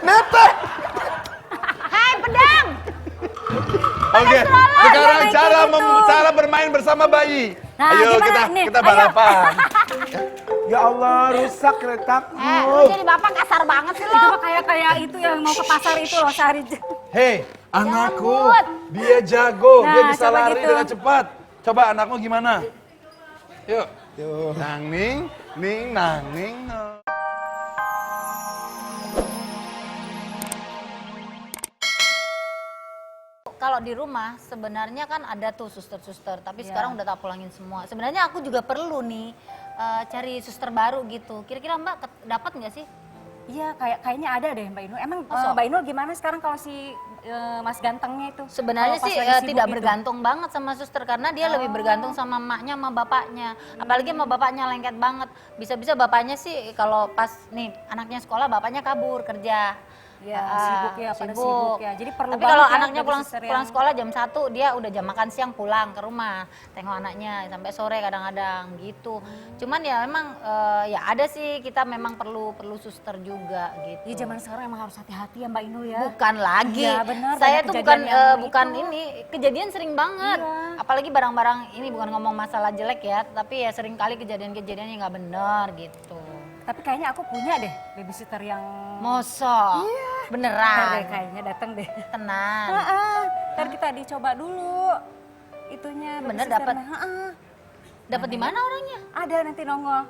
Netek. Hai pedang. Oke, sekarang main cara kayak gitu. cara bermain bersama bayi. Nah, Ayo gimana nih? kita Ayo. balapan. Ya Allah, rusak keretaku. Lu jadi bapak kasar banget sih Itu lo. mah kayak itu yang mau ke pasar itu loh sehari. Hei, anakku, Jambut. dia jago, dia Nah, bisa coba lari gitu. dengan cepat. Coba anakmu gimana? Yuk. Tuh. Nang ning, nang ning. Nang. Kalau di rumah sebenarnya kan ada tuh suster-suster, tapi sekarang udah tak pulangin semua. Sebenarnya aku juga perlu nih cari suster baru gitu. Kira-kira Mbak dapat nggak sih? Iya, kayaknya ada deh Mbak Inul. Emang Masa? Mbak Inul gimana sekarang kalau si Mas gantengnya itu? Sebenarnya Kalau pas sih lagi sibuk tidak gitu. bergantung banget sama suster karena dia lebih bergantung sama emaknya sama bapaknya. Apalagi sama bapaknya lengket banget. Bisa-bisa bapaknya sih kalau pas nih anaknya sekolah bapaknya kabur kerja. Ya, sibuk ya, pada sibuk. sibuk ya. Jadi perlu Tapi kalau banget ya anaknya pulang babysitter pulang yang- sekolah jam 1 dia udah jam makan siang pulang ke rumah. Tengok anaknya sampai sore kadang-kadang gitu. Cuman ya memang ya ada sih kita memang perlu suster juga gitu. Iya, zaman sekarang emang harus hati-hati ya Mbak Inul ya. Bukan lagi. Iya, benar, Saya banyak tuh kejadian yang bukan itu. ini kejadian sering banget. Iya. Apalagi barang-barang ini bukan ngomong masalah jelek ya, tapi ya sering kali kejadian-kejadian yang nggak benar gitu. Tapi kayaknya aku punya deh babysitter yang Mosok. Ntar deh Beneran. kayaknya datang deh. Tenang. Ntar kita dicoba dulu itunya. Bener babysitternya. dapet? Heeh. Dapat di mana orangnya? Ada nanti nongol.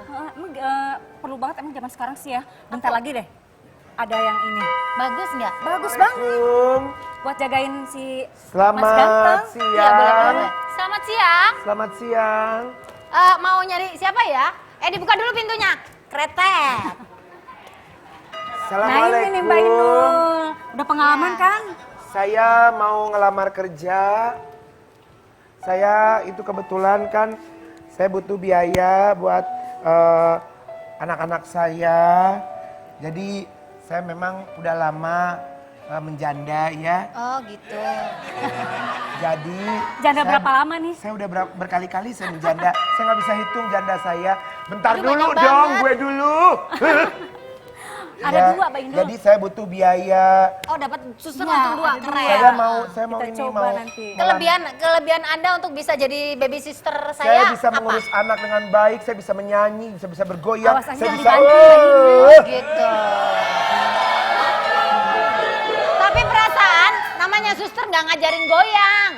Emang perlu banget emang zaman sekarang sih ya. Bentar lagi deh. Ada yang ini. Bagus nggak? Bagus banget Assalamualaikum. buat jagain si Mas Selamat Ganteng. siang. Iya boleh boleh. Selamat siang. Selamat siang. Mau nyari siapa ya? Dibuka dulu pintunya. Kretek. Nah ini nih Mbak Inul. Udah pengalaman kan? Saya mau ngelamar kerja. Saya itu kebetulan kan saya butuh biaya buat anak-anak saya. Jadi saya memang udah lama menjanda ya. Oh gitu. Jadi Janda saya- berapa lama nih? Saya udah berkali-kali saya menjanda. Saya nggak bisa hitung janda saya. Bentar Aduh, dulu banyak dong, banget. gue dulu. Ada Ya, dua, Mbak Indul. Jadi saya butuh biaya. Oh dapat suster Iya, langsung dua. ada Keren. Saya mau Kita ini coba mau. nanti. Kelebihan Anda untuk bisa jadi baby sister Saya saya, bisa apa? mengurus anak dengan baik, saya bisa menyanyi, bisa bergoyang, Awas aja saya yang bisa. dibantu, Mbak Indul. Gitu. Tapi perasaan namanya suster nggak ngajarin goyang.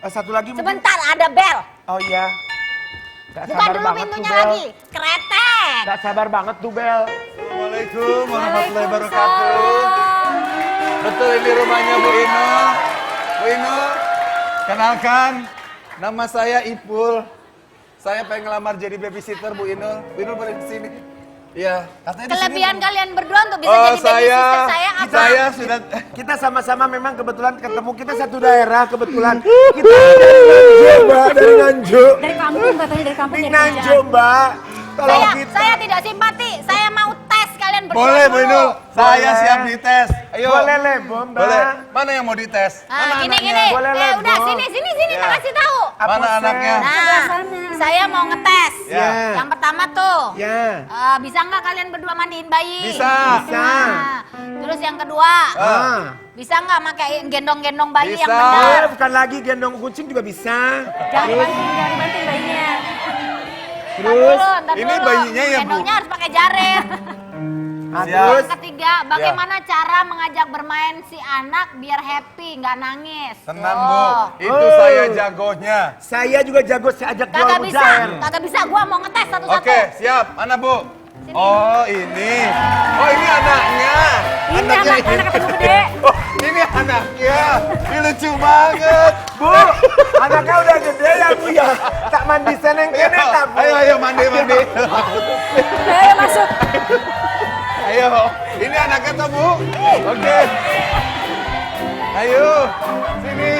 Satu lagi mungkin. Sebentar ada bel. Oh iya. Gak Buka sabar dulu banget pintunya tuh, Bel. lagi. Kretek. Gak sabar banget tuh Bel. Assalamualaikum warahmatullahi wabarakatuh. Betul ini rumahnya Bu Inul. Bu Inul, kenalkan nama saya Ipul. Saya pengen ngelamar jadi babysitter Bu Inul. Bu Inul boleh di sini. Iya, katanya di sini. Kelebihan kalian berdua untuk bisa Oh, jadi baby sister saya apa? saya sudah Kita sama-sama memang kebetulan ketemu, kita satu daerah kebetulan. Kita dari Nganjuk Mbak, dari Nganjuk. Dari kampung katanya, dari kampung Di jadi kerjaan. Nganjuk Mbak. Tolong kita. Saya tidak simpati. Saya mau tes kalian berdua. boleh Bu dulu. Inul. Saya Boleh. siap dites. Ayo. Boleh Lebo Mbak. Boleh. Mana yang mau dites? Nah, Mana gini anaknya? gini. Boleh, udah Lebo. sini Ya. tak kasih tahu. Apa Mana sih? anaknya? Nah, sana. saya mau ngetes. Ya. Yang pertama tuh. Ya. Bisa nggak kalian berdua mandiin bayi? Bisa. Bisa. Nah, terus yang kedua, Ah. bisa nggak pakai gendong-gendong bayi yang Bisa. benar? Boleh, bukan lagi gendong kucing juga bisa. Jangan dibanting bayinya. Terus, Ntar ini dulu. bayinya ya, Bu? Gendongnya harus pakai jaret. ah, Siap. terus Yang ketiga, bagaimana cara mengajak bermain si anak biar happy, nggak nangis? Tenang Tuh. Bu, itu Oh. saya jagonya. saya juga jago, saya ajak jual Kagak bisa, mujair. kagak bisa. Gua mau ngetes satu-satu. Oke, siap. Mana Bu? Sini. Oh ini. Oh ini anaknya. Ini anak ketemu gede. Oh ini anaknya. Ini lucu banget. Bu, anaknya udah gede ya Bu ya. Tak mandi seneng kene tak Bu. Ayo mandi. Ayo masuk. Ayo. Ini anaknya tuh Bu. Oke. Ayo. Sini.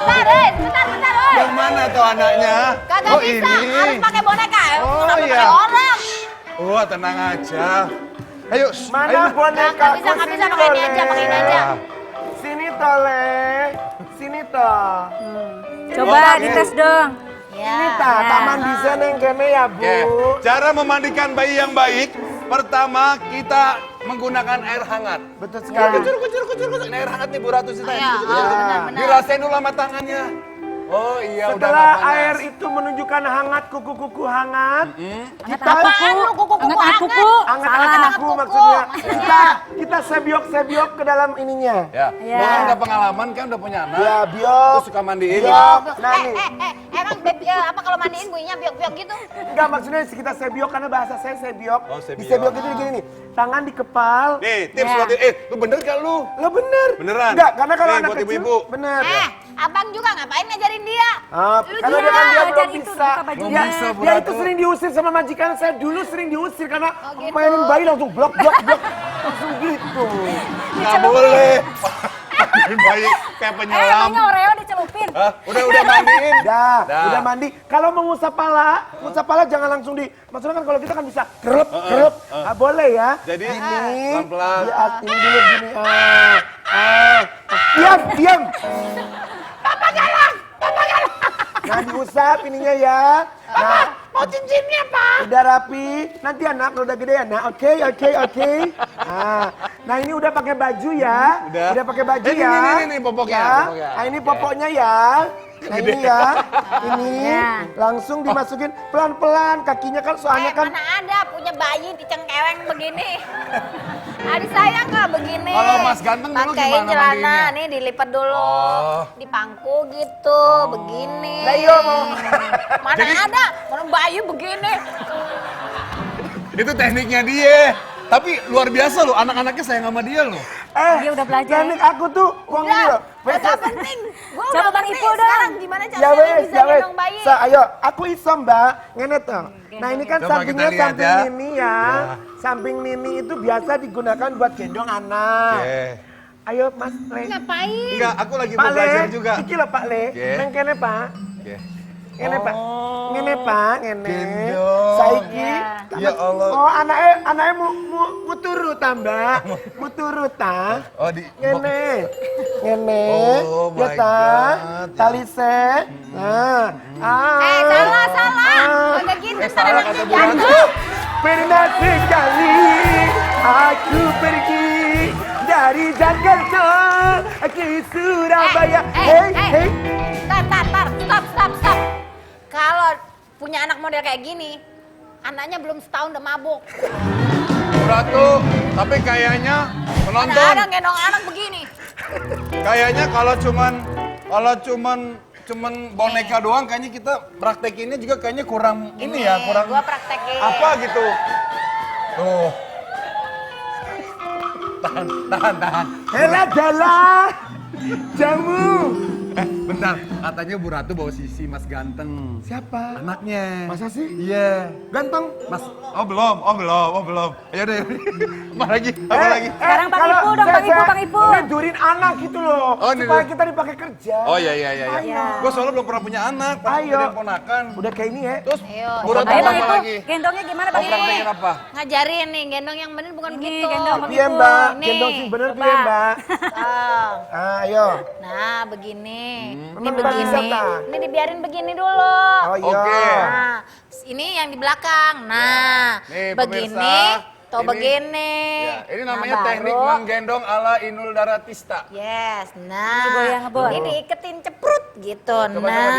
Bentar, oi. Yang mana tuh anaknya? Kagak Oh bisa, ini. harus pakai boneka. Oh, Kenapa iya. pakai orang? Oh tenang aja. Ayo. Mana ayo. boneka? Nggak bisa, pakai ini aja, pakai ini aja. Sini tole. Sini toh. Coba Oke. dites dong. Ya. Ini tak mandi seneng kene ya Bu. Oke, cara memandikan bayi yang baik, Pertama kita menggunakan air hangat. Betul sekali. Kucur. Ini air hangat nih Bu Ratu Sita. Iya, benar-benar. Dirasain dulu sama tangannya. Oh iya udah Setelah nggak panas. air itu menunjukkan hangat, kuku-kuku hangat, kita Apaan lu kuku-kuku Hangat hangat? kuku. hangat-hangat Salah. kuku Kuku, maksudnya. maksudnya. Kita sebiok ke dalam ininya. Ya, Iya. Lu kan udah pengalaman kan udah punya anak. Ya, biok. Terus suka mandiin. Biok. Nah nih. Emang baby apa kalau mandiin bunyinya biok-biok gitu? Enggak, maksudnya kita sebiok karena bahasa saya sebiok. Oh, sebiok. Di sebiok itu gini nih, tangan di kepal. Nih, tips Ya. buat lu bener gak lu? Lo bener. Beneran? Enggak, karena kalau Nih, anak buat kecil ibu-ibu. bener. Abang juga ngapain ngajarin dia? Karena dia kan juga dia belum dan itu bisa. buka bajunya. Dia, Bisa, Bu dia Ratu. itu sering diusir sama majikan saya. Dulu sering diusir karena gitu. mainin bayi langsung blok. Langsung gitu. Nggak boleh. Mandiin bayi kayak penyelam. Emangnya Oreo dicelupin? Hah? Udah mandiin. Dah, Dah. udah mandi. Kalau mau ngusap pala jangan langsung di. Maksudnya kan kalau kita kan bisa kerep. Ah, boleh ya. Jadi, ini pelan-pelan. ini dulu gini. Diam. Papa galak. Nah, diusap ininya ya. Nah, mau cincinnya, Pak? Udah rapi. Nanti anak udah gede ya. Nah, oke. Nah, ini udah pakai baju ya. Udah. pakai baju Ini, ya. ini, popoknya, Ya. popoknya. Nah, ini popoknya ya. Nah, ini ya. Ini langsung dimasukin pelan-pelan. Kakinya kan soalnya kan Mana ada punya bayi dicengkeweng begini. Adik saya nggak begini. Kalau Mas Ganteng dulu Pakein gimana celana mandiinnya? nih dilipat dulu, Oh. dipangku gitu, begini. Lah iya, mau. Mana ada, mana bayi begini. Itu tekniknya dia. Tapi luar biasa loh, anak-anaknya sayang sama dia loh. Dia udah belajar. teknik aku tuh uang ini loh. Gak penting. Gua Coba udah Bang ngerti Ipul dong. sekarang gimana Ya caranya wes, bisa ya wes. gendong bayi. Ayo, aku iso mbak, ngene toh. Nah ini kan Coba sampingnya kita lihat samping ya. Nini ya. Samping Nini itu biasa digunakan buat gendong anak. Oke. Ayo Mas Le. Ngapain? Enggak, aku lagi Pak mau Le, belajar juga. iki loh Pak Le. Oke. Neng kene Pak. Oke. Ngene Pak. Ngene Pak, ngene. Gendong. Saiki. Ya Allah. Oh, anaknya mau turut ta, Mbak. Mau turut ta. Oh, di Ngene. Ngene. Oh Ya my ta. God. Talise. Nah. Salah. Udah gitu, salah kata Bu Ratu. jatuh. Pernah sekali aku pergi dari Jakarta ke Surabaya. Hey. Stop. Kalau punya anak model kayak gini, anaknya belum setahun udah mabuk. Bu Ratu, tapi kayaknya penonton, Ada gendong anak begini. kayaknya kalau cuman boneka doang, kayaknya kita praktekinnya juga kayaknya kurang ini ya, kurang Gua praktekin. apa gitu. Tuh. Tahan. Hela jalan. Jamu. Bentar, katanya Bu Ratu bawa sisi Mas Ganteng. Siapa? Anaknya. Masa sih? Iya. Ganteng. Mas, belum. Ayo deh. Apa lagi? Sekarang Bang Ipul dong, Bang Ipul. Ngedurin anak gitu loh. Oh, supaya ini- kita dipakai kerja. Oh iya. Iya. Gue soalnya belum pernah punya anak, Ayo. jadi ponakan. Udah kayak ini ya. Terus, Ayo. Bu Ratu Ayo Bang apa Ipul, lagi? gendongnya gimana Oh, Bang Ipul? praktekin apa? Ngajarin nih, gendong yang bener bukan Ini, begitu. gendong Bang Piye Ipul. Mbak? Nih, Gendong sing bener coba. piye Mbak? Oh. Ayo. Nah, begini. Ini Emang Mbak bisa, begini. tak? Ini dibiarin begini dulu. Oh iya. Oke. Nah, ini yang di belakang. Nah, Nih, begini. pemirsa, Tuh ini- begini. Ya, ini namanya Nah, teknik baru. menggendong ala Inul Daratista. Yes, Ini nah. goyang-ngebor. Ini diiketin ceprut gitu. Coba nah.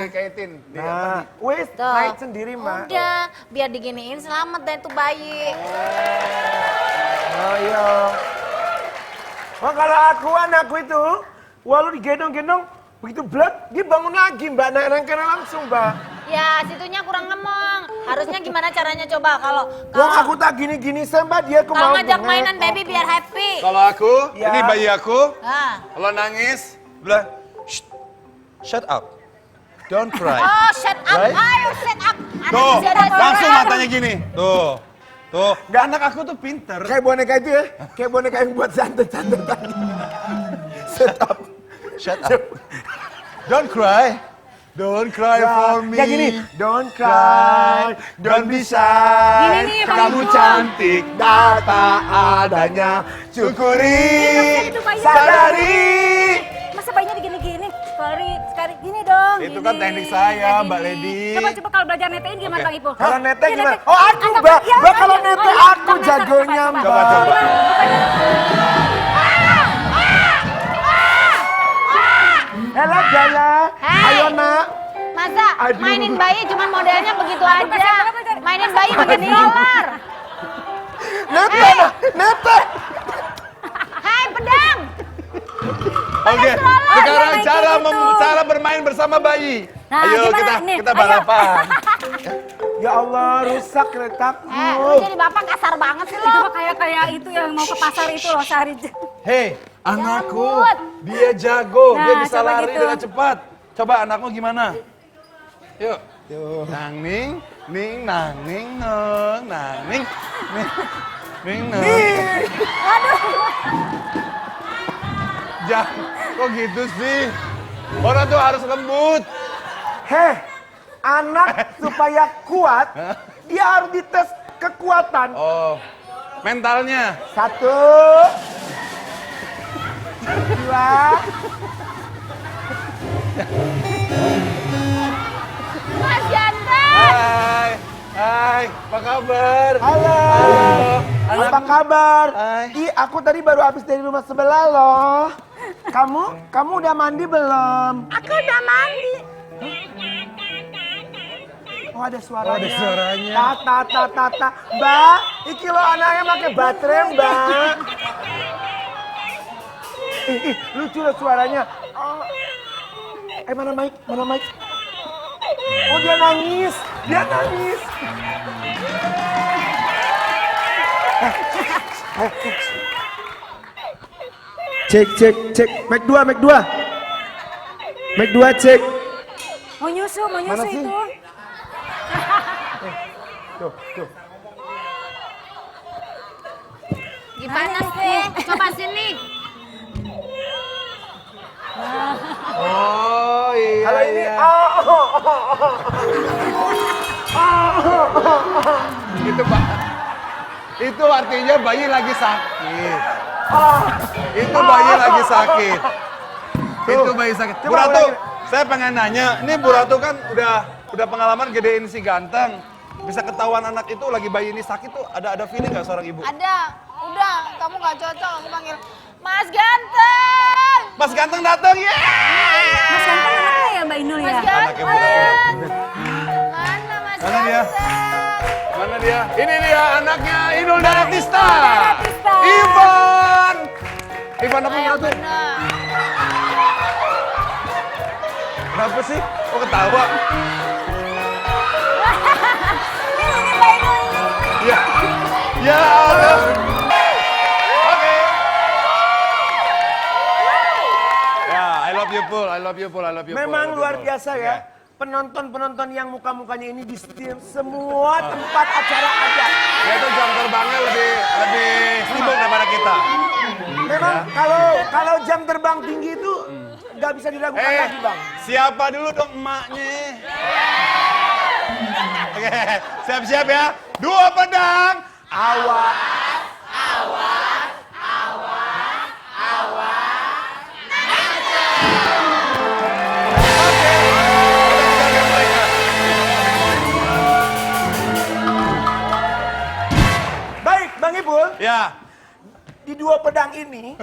dikaitin. Nah, wes Tuh. naik sendiri, Mak. Udah, biar diginiin selamat deh tuh bayi. Oh iya. Oh kalau anakku itu, walau digendong-gendong, begitu blek, dia bangun lagi Mbak, naik rangkaian langsung Mbak. Ya, situnya kurang ngemong. Harusnya gimana caranya coba kalau Wong aku tak gini-gini saya Mbak, dia kalau mau ngajak bengek. mainan baby biar happy. Kalau aku, Ya. ini bayi aku, Nah. kalau nangis, bilang, shut up, don't cry. Oh, shut up. Right? Ayo, shut up. Anak Tuh, masih ada suara. langsung matanya gini. Tuh. Anak aku tuh pinter. Kayak boneka itu ya, kayak boneka yang buat santet-santet tadi. Set up. Shut up. Don't cry. Don't cry for me. Kayak gini, don't cry, don't be shy. Gini nih, Bang Kamu Ipul. cantik, data adanya. Syukuri, Itu bayi. sadari. Masa bayinya digini-gini? Sekali gini dong. dong. Itu kan Gini, teknik saya, kayak Mbak gini. Lady. Coba kalau belajar netein gimana Oke. Bang Ipul? Kalau nete Iya, gimana? nete. Oh aku Angkat, mbak, iya, mbak kalau iya. nete Oh, iya. aku Coba, jagonya coba, mbak. Coba. Hela Jaya, Hai. ayo nak. Masa Aduh. mainin bayi cuman modelnya begitu Belajar, aja. belajar. Mainin bayi pakai stroller. Nete, nete. Hai pedang. Oke, stroller, sekarang main cara kayak gitu. cara bermain bersama bayi. Nah, Ayo gimana nih? kita Ayo. balapan. Ya Allah, rusak keretaku. Lu jadi bapak kasar banget sih Itu lo. mah kayak itu yang mau ke pasar itu loh sehari. Hei, anakku, Jambut. dia jago, dia Nah, bisa coba lari gitu. dengan cepat. Coba anakmu gimana? Yuk. Tuh. Nang ning, ning nang ning neng, nang ning, ning neng. Jangan, kok gitu sih? Orang tuh harus lembut. Heh, anak supaya kuat, dia harus dites kekuatan. Oh, mentalnya. 1, 2, Mas ganteng. Hai, apa kabar? halo. Anak- Apa kabar? Hai. Ih, aku tadi baru habis dari rumah sebelah loh. Kamu udah mandi belum? Aku udah mandi. Oh ada suaranya. Oh, ada suaranya. Ta. Mbak, iki lo anaknya pakai baterai mbak. Ih, lucu loh suaranya. Oh. Mana Mike? Mana Mike? Oh dia nangis. Dia nangis. Cek. Mic 2. Mic 2 cek. Mau nyusu Mana sih? itu. Tuh. Gimana sih? Coba sini. Oh iya. Kalau ini iya. Itu Pak. Itu artinya bayi lagi sakit. Itu bayi lagi sakit. Itu bayi sakit. Bu Coba Ratu, ulangi. saya pengen nanya. Ini Bu Ratu kan udah pengalaman gedein si ganteng. Bisa ketahuan anak itu lagi bayi ini sakit tuh ada feeling nggak seorang ibu? Ada. Udah, kamu gak cocok. Aku panggil Mas ganteng. Mas ganteng datang ya. Mas ganteng anaknya ya Mbak Inul ya? Mas Anaknya Bu Ratu. ganteng. Mana Mas Mana dia? ganteng? Mana dia? Ini dia anaknya Inul Daratista. Daratista. Ivan. Ivan apa Bu Ayo Ratu? bener. Kenapa sih? Kok ketawa? Ini Mbak Inul. Ya. Ya Allah. Oke. Ya, I love you Pul. Memang luar biasa ya. Penonton-penonton yang muka-mukanya ini di setiap semua tempat acara ada. Dia tuh jam terbangnya lebih sibuk daripada kita. Memang kalau jam terbang tinggi itu nggak bisa diragukan lagi bang. Siapa dulu dong emaknya? Oke, siap-siap ya. 2 pedang. Awak. Baik Bang Ipul, Ya, di 2 pedang ini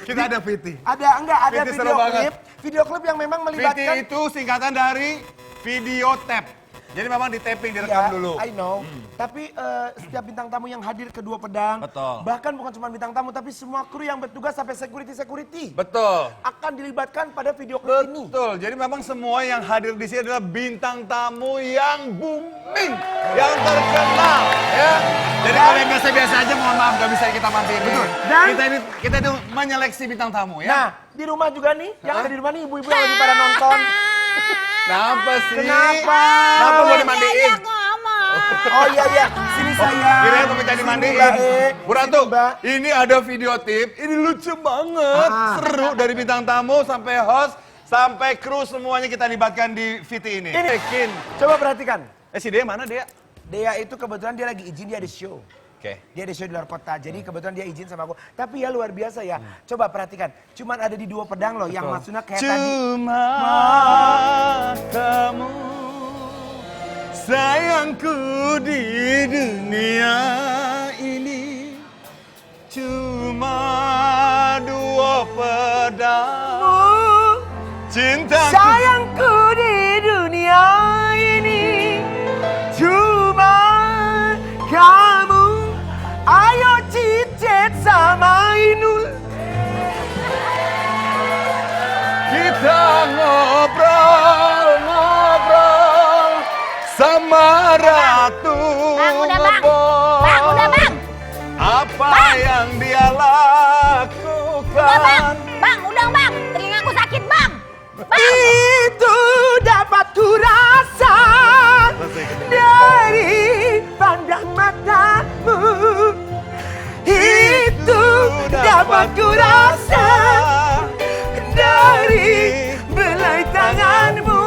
kita ada VT. ada Viti seru banget. video klip yang memang VT melibatkan. itu singkatan dari video tape. Jadi memang di taping, direkam Ya, dulu. I know. Tapi setiap bintang tamu yang hadir ke 2 pedang, Betul. bahkan bukan cuma bintang tamu, tapi semua kru yang bertugas sampai security Betul. akan dilibatkan pada video klip ini. Betul. Jadi memang semua yang hadir di sini adalah bintang tamu yang booming, yang terkenal, ya. Jadi kalau yang biasa-biasa aja, mohon maaf, nggak bisa kita mampiri. Betul. Dan- kita itu menyeleksi bintang tamu, ya. Nah, di rumah juga nih, yang ada di rumah nih ibu-ibu yang lagi pada nonton. Kenapa sih? Kenapa? Kenapa mau Diajak dimandiin? ngomong. Oh iya, sini saya. Kirain mau minta dimandiin. Sini, Mbak. Bu Ratu, Sini, Mbak. ini ada video tip, ini lucu banget. Ah. Seru dari bintang tamu sampai host, sampai kru semuanya kita libatkan di VT ini. Ini. Cekin. Coba perhatikan. Si Dea mana Dea? Dea itu kebetulan dia lagi izin, dia ada show. Oke. Dia ada show di luar kota, jadi kebetulan dia izin sama aku. Tapi ya luar biasa ya. Coba perhatikan, cuman ada di Dua Pedang loh, yang maksudnya kayak tadi. Cuma kamu sayangku di dunia ini, cuma dua pedang cintaku. Sayangku di dunia ini, cuma kamu. Ayo cicet sama Inul. Kita ngobrol sama Ratu Bang, udah bang. Ngebom. Bang, udah bang. Apa yang dia Udah bang. lakukan? Bang, udah bang. Telingaku sakit bang. Bang. Itu dapat kurasa dari pandang matamu. Itu dapat kurasa dari belai tanganmu.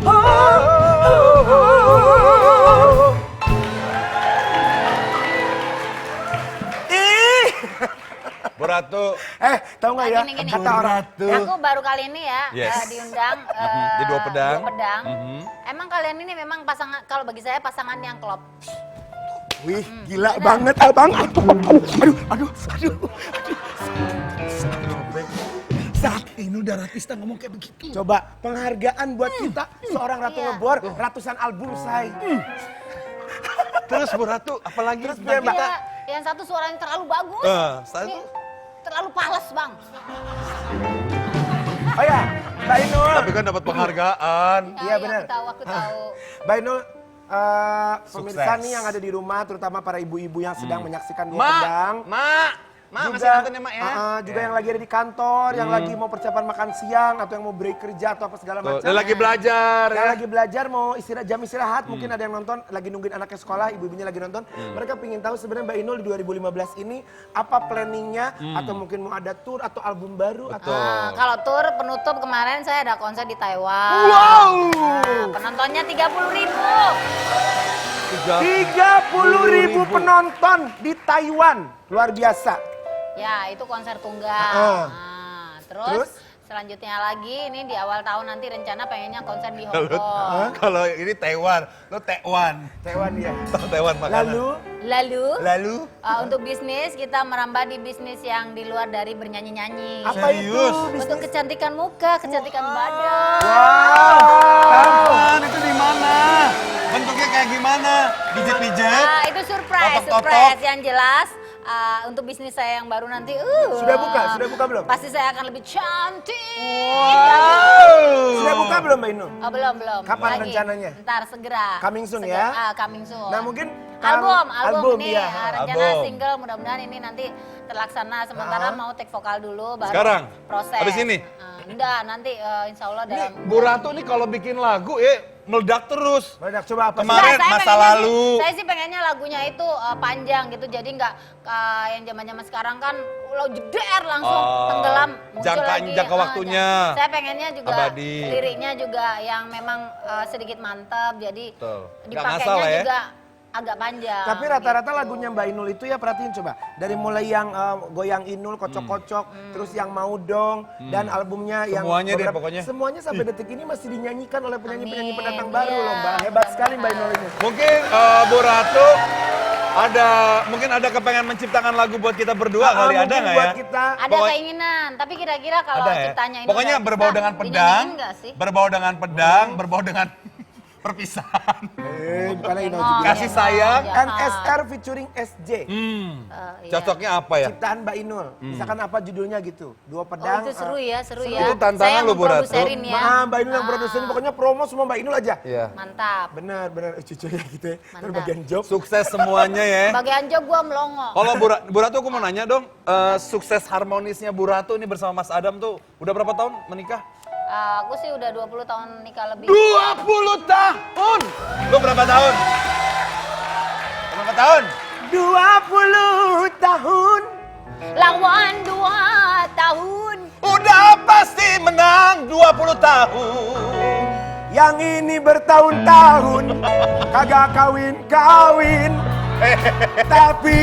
Oh, oh, oh. Ih. Bu Ratu, Tahu nggak ya? Gini. Kata orang. Ratu. Aku baru kali ini ya Yes. diundang Di Dua Pedang. Dua Pedang. Emang kalian ini memang pasangan, kalau bagi saya pasangan yang klop. Wih, gila banget abang. Aduh. saat ini udah Ratista ngomong kayak begitu. Coba penghargaan buat kita seorang Ratu Iya. Ngebor, ratusan album say. Terus Bu Ratu, apalagi Terus tentang Mbak. kita? Iya, yang satu suaranya terlalu bagus. Satu. Ini terlalu pales bang. Oh ya, Mbak Inul. Tapi kan dapat penghargaan. Iya, benar. Aku tahu. Mbak Inul, pemirsa Sukses. nih yang ada di rumah, terutama para ibu-ibu yang sedang menyaksikan Dua Mak, Pedang. Mak, masih nonton ya Mak ya? Juga yang lagi ada di kantor, yang lagi mau persiapan makan siang, atau yang mau break kerja atau apa segala Tuh, macam. dia lagi belajar Yang ya. lagi belajar mau istirahat, jam istirahat, mungkin ada yang nonton, lagi nungguin anaknya sekolah, ibu-ibunya lagi nonton. Mereka pengen tahu sebenarnya Mbak Inul di 2015 ini apa planningnya, atau mungkin mau ada tour atau album baru atau Kalau tur penutup kemarin saya ada konser di Taiwan. wow, Penontonnya 30.000. 30.000 penonton di Taiwan, luar biasa. Ya, itu konser tunggal. Terus selanjutnya lagi ini di awal tahun nanti rencana pengennya konser di Hong Kong. Kalau ini Taiwan, lo Taiwan. Taiwan ya. Taiwan makanan. Lalu untuk bisnis kita merambah di bisnis yang di luar dari bernyanyi-nyanyi. Apa itu? Serius? Untuk kecantikan muka, kecantikan badan. Kapan? Itu di mana? Bentuknya kayak gimana? Pijet-pijet? Itu surprise, Totok-totok? surprise yang jelas. Untuk bisnis saya yang baru nanti, Sudah buka belum? pasti saya akan lebih cantik. Sudah buka belum Mbak Inul? Oh, belum. Kapan Lagi. rencananya? Ntar segera. Coming soon ya? Coming soon. Nah mungkin album ini ya. rencana Album. single, mudah-mudahan ini nanti terlaksana. Sementara mau take vokal dulu baru Sekarang? proses. Habis ini? Enggak, nanti insya Allah Ini dalam Bu Ratu nih kalau bikin lagu meledak terus. Meledak, coba apa sih? Kemarin Saya masa pengennya lalu. Saya sih pengennya lagunya itu panjang gitu, jadi nggak yang zaman-zaman sekarang kan lo jeder langsung tenggelam muncul lagi. Jangka waktunya. Saya pengennya juga Abadi. liriknya juga yang memang sedikit mantap, jadi Betul. Nggak dipakainya ngasal lah ya. juga agak panjang. Tapi rata-rata gitu. lagunya Mbak Inul itu ya perhatiin coba. Dari mulai yang Goyang Inul, Kocok-Kocok, terus yang Mau Dong, dan albumnya yang Semuanya deh pokoknya. Semuanya sampai detik ini masih dinyanyikan oleh penyanyi-penyanyi Amin, pendatang baru iya, loh Mbak. Hebat sekali Mbak Inul ini. Mungkin Bu Ratu mungkin ada kepengen menciptakan lagu buat kita berdua kali, ada Mungkin nggak buat ya? kita. Ada keinginan, tapi kira-kira kalau Ada ya? ciptanya ini Pokoknya nggak berbau bisa, dengan pedang, dinyanyiin nggak sih? berbau dengan pedang, berbau dengan perpisahan. Bukan lagi Tengok, juga. Kasih sayang. jahat. NSR featuring SJ. Iya. Cocoknya apa ya? Ciptaan Mbak Inul. Misalkan apa judulnya gitu. Dua Oh, pedang. itu seru ya. Itu tantangan Saya lo, Bu Ratu. memproduserin ya. Mbak Inul yang produsen. Pokoknya promo semua Mbak Inul aja. Iya. Mantap. Benar. Cucu ya gitu ya. Terus Mantap. bagian job. Sukses semuanya ya. Bagian job gua melongo. Kalau Bu Ratu aku mau nanya dong, sukses harmonisnya Bu Ratu ini bersama Mas Adam tuh udah berapa tahun menikah? Aku sih udah 20 tahun nikah lebih. 20 tahun! Lu berapa tahun? Berapa tahun? 20 tahun. Lawan 2 tahun. Udah pasti menang 20 tahun. Yang ini bertahun-tahun kagak kawin-kawin. Tapi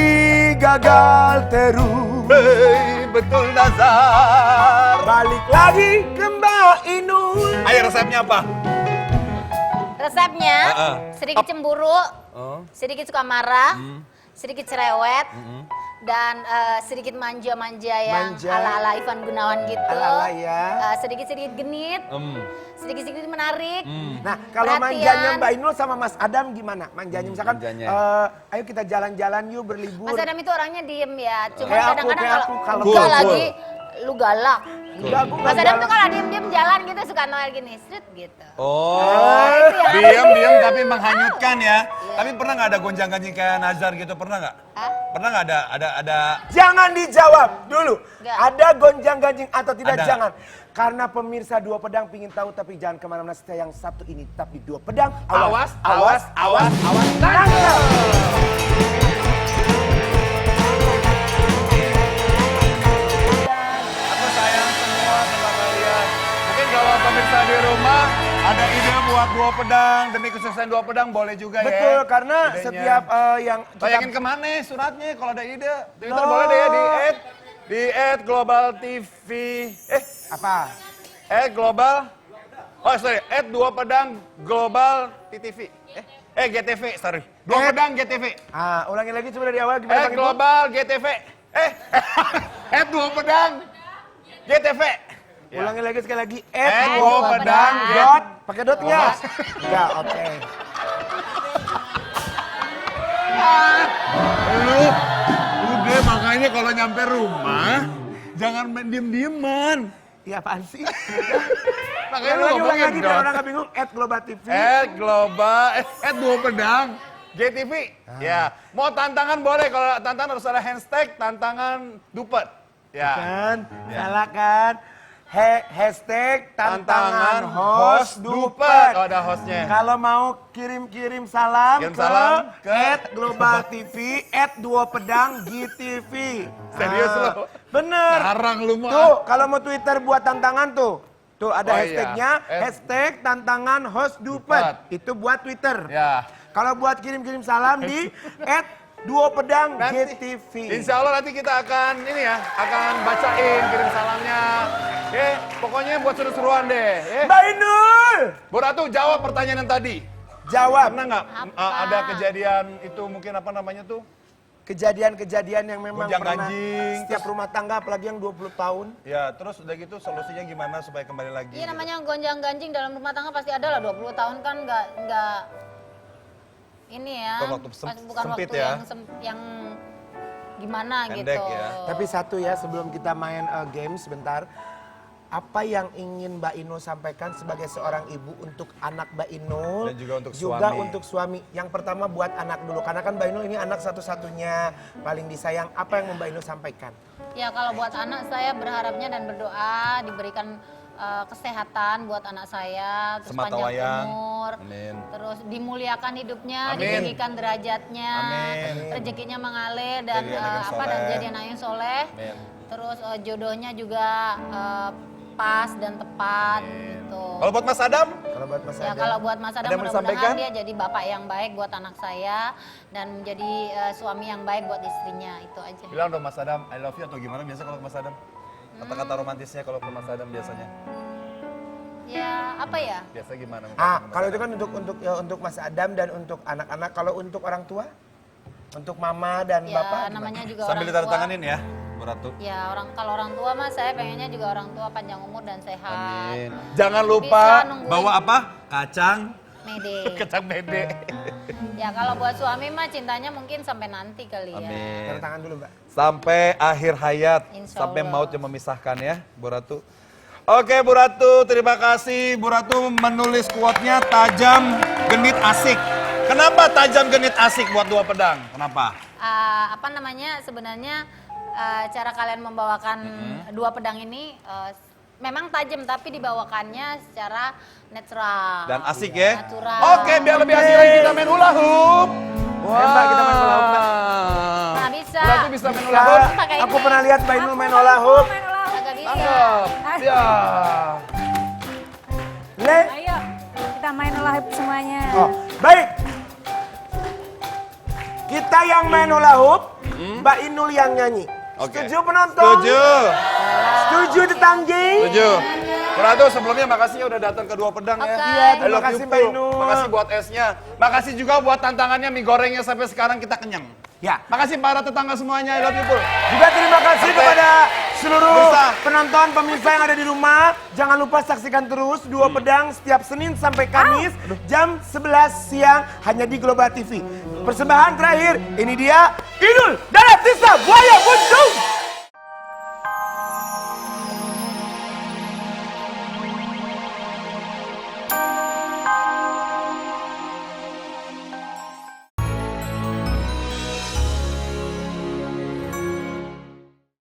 gagal terus. Hei, betul Nazar. Balik lagi ke Mbak Inul. Ayo resepnya apa? Resepnya sedikit cemburu, Oh. sedikit suka marah, sedikit cerewet, dan sedikit manja-manja yang Manja. ala-ala Ivan Gunawan gitu. Ala-ala ya. Sedikit-sedikit genit, sedikit-sedikit menarik. Nah, kalau Perhatian. manjanya Mbak Inul sama Mas Adam gimana? Manjanya misalkan, manjanya. ayo kita jalan-jalan yuk berlibur. Mas Adam itu orangnya diem ya, cuma Kayak aku, kadang-kadang kayak kalau aku, kalau enggak cool, lagi lu galak. Enggak, aku Mas nggak Adam tuh jalan. kalau diem-diem jalan gitu suka noel gini, street gitu. Oh, itu yang- diam tapi menghanyutkan ya. Tapi pernah nggak ada gonjang-ganjing kayak Nazar gitu? Pernah nggak? Hah? Pernah nggak ada? Jangan dijawab dulu. Nggak. Ada gonjang-ganjing atau tidak? Ada. Jangan. Karena pemirsa Dua Pedang pingin tahu tapi jangan kemana-mana. Setia yang satu ini tetap di Dua Pedang. Awas, awas, awas, awas. Tangkap. Aku sayang semua sama kalian. Mungkin kalau pemirsa di rumah ada ide buat Dua Pedang demi kesuksesan Dua Pedang boleh juga ya. Betul, karena Idenya. setiap yang Tayangin kemana suratnya kalau ada ide? Twitter No. boleh deh ya di @global TV. apa? @global. Oh sorry, @Dua Pedang Global TTV. GTV, sorry. Dua Pedang GTV. Ah, ulangi lagi coba dari awal gimana Bang Ibu? Global GTV. Dua Pedang GTV. Ya. Ulangi lagi sekali lagi. Dua Pedang dot. Pakai dot nggak? Enggak, oke. Lu udah makanya kalau nyampe rumah jangan main diem-dieman. Iya apaan sih? Makanya lu ulangi ngomongin lagi biar dot. orang nggak bingung. Global TV. Global, Dua Pedang GTV. Ya, mau tantangan boleh kalau tantangan harus ada hashtag tantangan dupet. Ya. Kan? Ya. Salah kan? Hashtag tantangan host dupet. dupet. Oh, ada hostnya. Kalau mau kirim-kirim salam Kirim salam ke @global TV @Dua Pedang GTV. Serius Ah, lo? Bener. Jarang lu mah. Tuh, kalau mau Twitter buat tantangan tuh. Tuh ada Oh, iya. hashtagnya, hashtag tantangan host dupet. Dupet. Itu buat Twitter. Ya. Kalau buat kirim-kirim salam di @Dua Pedang GTV. Insya Allah nanti kita akan ini ya, akan bacain kirim salamnya. Pokoknya buat seru-seruan deh. Mbak Inul! Bu Ratu jawab pertanyaan yang tadi. Jawab. Pernah nggak ada kejadian itu mungkin apa namanya tuh? Kejadian-kejadian yang memang pernah Gonjang-ganjing, setiap rumah tangga apalagi yang 20 tahun. Ya, terus udah gitu solusinya gimana supaya kembali lagi? Iya namanya gonjang-ganjing dalam rumah tangga pasti ada lah, 20 tahun kan nggak ini ya. Bukan waktu bukan sempit waktu ya. yang gimana Pendek gitu. ya. Tapi satu ya sebelum kita main game sebentar. Apa yang ingin Mbak Inul sampaikan sebagai seorang ibu untuk anak Mbak Inul Dan juga untuk juga suami. untuk suami. Yang pertama buat anak dulu karena kan Mbak Inul ini anak satu-satunya paling disayang. Apa yang Mbak Inul sampaikan? Ya kalau buat anak saya berharapnya dan berdoa diberikan kesehatan buat anak saya, terus Semata panjang wayang. umur, Amin. terus dimuliakan hidupnya, Amin. ditinggikan derajatnya, Amin. rezekinya mengalir dan Jadi anak yang dan soleh. jadi anak yang soleh. Amin. Terus jodohnya juga pas dan tepat gitu. Kalau buat Mas Adam? Kalau buat Mas Ya Adam. kalau buat Mas Adam Ada yang mau disampaikan? mudah-mudahan dia jadi bapak yang baik buat anak saya dan menjadi suami yang baik buat istrinya, itu aja. Bilang dong Mas Adam, I love you atau gimana biasa kalau ke Mas Adam? Kata-kata romantisnya kalau ke Mas Adam biasanya? Ya apa ya? Biasa gimana? Kalau itu kan untuk Mas Adam dan untuk anak-anak. Kalau untuk orang tua? Untuk mama dan Ya bapak? gimana? namanya juga Sambil orang ditanda tua. tanganin ya, Bu Ratu. Ya kalau orang tua mah saya pengennya juga orang tua panjang umur dan sehat. Amin. Jangan Bisa lupa nungguin. bawa apa? Kacang. Mede. Kacang mede. Ya kalau buat suami mah cintanya mungkin sampai nanti kali ya. Amin. Tanda tangan dulu Mbak. Sampai akhir hayat, Insya sampai Allah. maut yang memisahkan ya, Bu Ratu. Oke Bu Ratu, terima kasih. Bu Ratu menulis quote-nya tajam, genit, asik. Kenapa tajam, genit, asik buat Dua Pedang? Kenapa? Apa namanya sebenarnya cara kalian membawakan Dua Pedang ini memang tajam tapi dibawakannya secara natural. Dan asik ya? Natural. Oke, biar lebih asik lagi kita main hula hoop. Mbak, kita main hula hoop, Mbak. Nah, bisa. Bu Ratu bisa main hula hoop? Bisa. Pakai Aku ini. pernah lihat Mbak Inul main hula hoop. Agak bisa. Tangkap. Ya. Le. Ayo, kita main hula hoop semuanya. Oh, baik. Kita Kita yang main hula hoop, Mbak Inul yang nyanyi. Oke. Setuju penonton? Setuju. Setuju tetanggi? Setuju. Ratu sebelumnya makasih ya udah datang ke Dua Pedang ya. Oke. Iya, I terima love you, kasih Mbak Pul. Inul. Makasih buat esnya. Makasih juga buat tantangannya mie gorengnya sampai sekarang kita kenyang. Ya. Makasih para tetangga semuanya. I love you, Pul. Juga terima kasih Sampai kepada seluruh Bursa. penonton, pemirsa yang ada di rumah. Jangan lupa saksikan terus Dua Pedang setiap Senin sampai Kamis jam 11 siang hanya di Global TV. Persembahan terakhir, ini dia Inul dan Tisa Buaya Buntung.